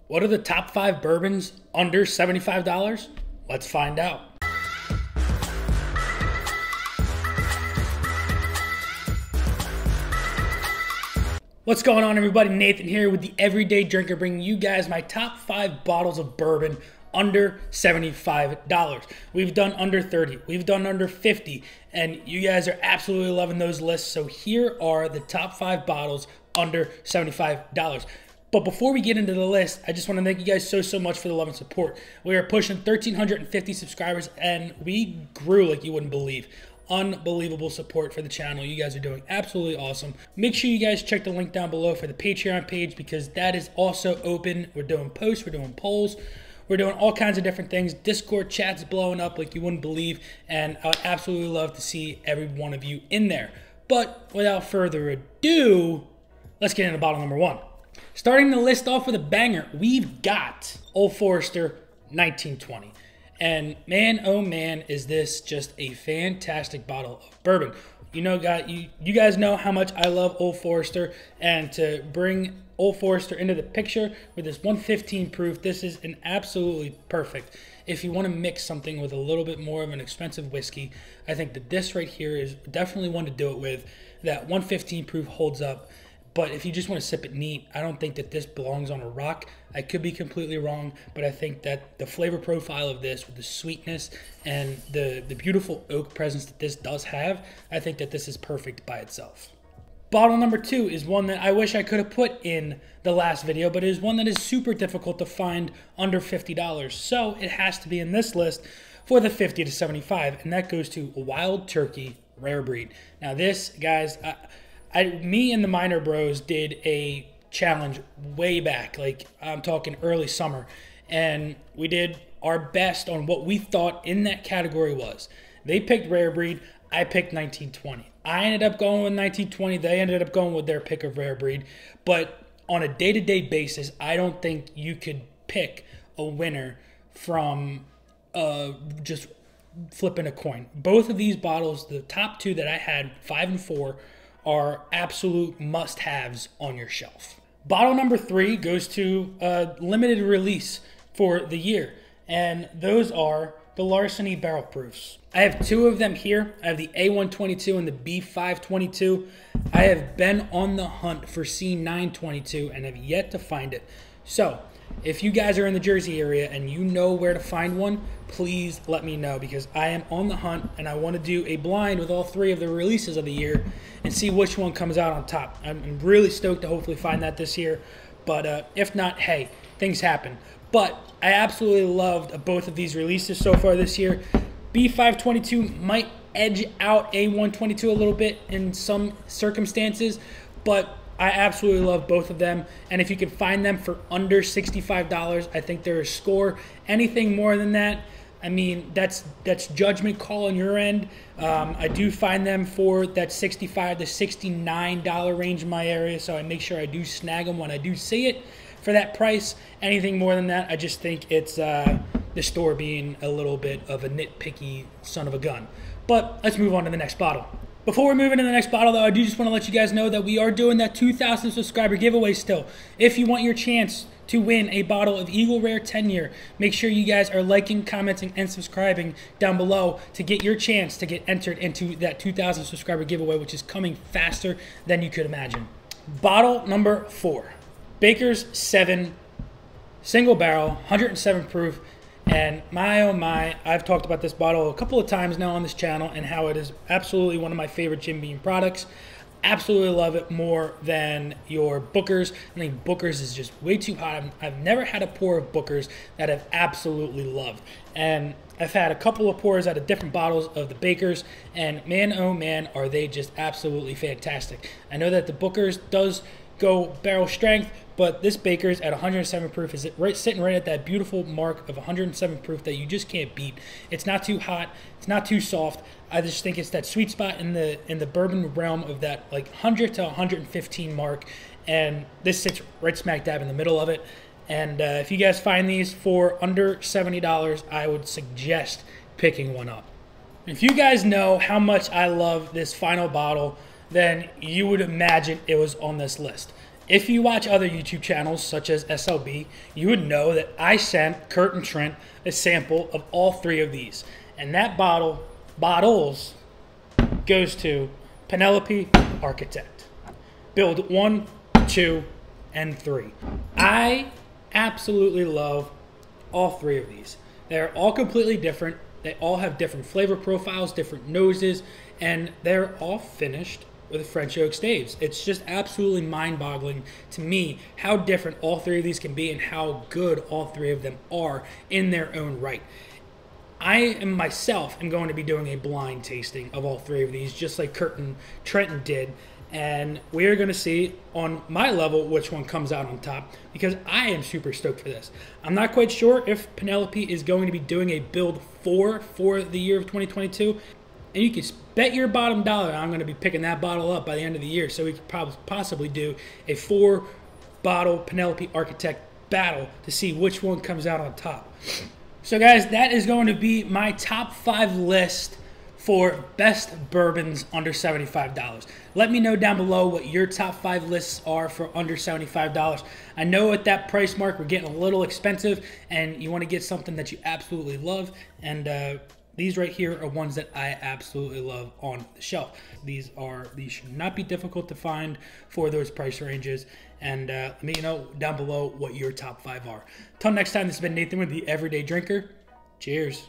What are the top 5 bourbons under $75? Let's find out. What's going on, everybody? Nathan here with the Everyday Drinker, bringing you guys my top 5 bottles of bourbon under $75. We've done under 30, we've done under 50, and you guys are absolutely loving those lists. So here are the top 5 bottles under $75. But before we get into the list, I just want to thank you guys so much for the love and support. We are pushing 1,350 subscribers, and we grew like you wouldn't believe. Unbelievable support for the channel. You guys are doing absolutely awesome. Make sure you guys check the link down below for the Patreon page, because that is also open. We're doing posts, we're doing polls, we're doing all kinds of different things. Discord chat's blowing up like you wouldn't believe, and I would absolutely love to see every one of you in there. But without further ado, let's get into bottle number 1. Starting the list off with a banger, we've got Old Forester 1920. And man, oh man, is this just a fantastic bottle of bourbon. You know, you guys know how much I love Old Forester, and to bring Old Forester into the picture with this 115 proof, this is an absolutely perfect. If you want to mix something with a little bit more of an expensive whiskey, I think that this right here is definitely one to do it with. That 115 proof holds up. But if you just want to sip it neat, I don't think that this belongs on a rock. I could be completely wrong, but I think that the flavor profile of this, with the sweetness and the beautiful oak presence that this does have, I think that this is perfect by itself. Bottle number 2 is one that I wish I could have put in the last video, but it is one that is super difficult to find under $50. So it has to be in this list for the 50 to 75, and that goes to Wild Turkey Rare Breed. Now this, guys, me and the Minor Bros did a challenge way back, like I'm talking early summer, and we did our best on what we thought in that category was. They picked Rare Breed, I picked 1920. I ended up going with 1920, they ended up going with their pick of Rare Breed, but on a day-to-day basis, I don't think you could pick a winner from just flipping a coin. Both of these bottles, the top 2 that I had, 5 and 4, are absolute must-haves on your shelf. Bottle number 3 goes to a limited release for the year, and those are the Larceny barrel proofs. I have 2 of them here. I have the A122 and the B522. I have been on the hunt for C922 and have yet to find it. So if you guys are in the Jersey area and you know where to find one, please let me know, because I am on the hunt and I want to do a blind with all 3 of the releases of the year and see which one comes out on top. I'm really stoked to hopefully find that this year, but if not, hey, things happen. But I absolutely loved both of these releases so far this year. B522 might edge out A122 a little bit in some circumstances, but I absolutely love both of them, and if you can find them for under $65, I think they're a score. Anything more than that, I mean, that's judgment call on your end. I do find them for that $65 to $69 range in my area, so I make sure I do snag them when I do see it for that price. Anything more than that, I just think it's the store being a little bit of a nitpicky son of a gun. But let's move on to the next bottle. Before we move into the next bottle, though, I do just want to let you guys know that we are doing that 2,000 subscriber giveaway still. If you want your chance to win a bottle of Eagle Rare 10-year, make sure you guys are liking, commenting, and subscribing down below to get your chance to get entered into that 2,000 subscriber giveaway, which is coming faster than you could imagine. Bottle number 4, Baker's 7 single barrel, 107 proof. And my oh my, I've talked about this bottle a couple of times now on this channel and how it is absolutely one of my favorite Jim Beam products. Absolutely love it more than your Booker's. I think Booker's is just way too hot. I've never had a pour of Booker's that I've absolutely loved. And I've had a couple of pours out of different bottles of the Baker's, and man, oh man, are they just absolutely fantastic. I know that the Booker's does go barrel strength, but this Baker's at 107 proof is sitting right at that beautiful mark of 107 proof that you just can't beat. It's not too hot, it's not too soft. I just think it's that sweet spot in the bourbon realm of that like 100 to 115 mark, and this sits right smack dab in the middle of it. And if you guys find these for under $70, I would suggest picking one up. If you guys know how much I love this final bottle, then you would imagine it was on this list. If you watch other YouTube channels such as SLB, you would know that I sent Kurt and Trent a sample of all 3 of these. And that bottles goes to Penelope Architect. Build 1, 2, and 3. I absolutely love all 3 of these. They're all completely different. They all have different flavor profiles, different noses, and they're all finished with French oak staves. It's just absolutely mind-boggling to me how different all 3 of these can be and how good all 3 of them are in their own right. I myself am going to be doing a blind tasting of all 3 of these, just like Kurt and Trenton did. And we are going to see on my level which one comes out on top, because I am super stoked for this. I'm not quite sure if Penelope is going to be doing a build 4 for the year of 2022. And you can bet your bottom dollar I'm going to be picking that bottle up by the end of the year. So we could possibly do a 4-bottle Penelope Architect battle to see which one comes out on top. So guys, that is going to be my top 5 list for best bourbons under $75. Let me know down below what your top 5 lists are for under $75. I know at that price mark we're getting a little expensive, and you want to get something that you absolutely love, and these right here are ones that I absolutely love on the shelf. These should not be difficult to find for those price ranges. And let me know down below what your top 5 are. Till next time, this has been Nathan with the Everyday Drinker. Cheers.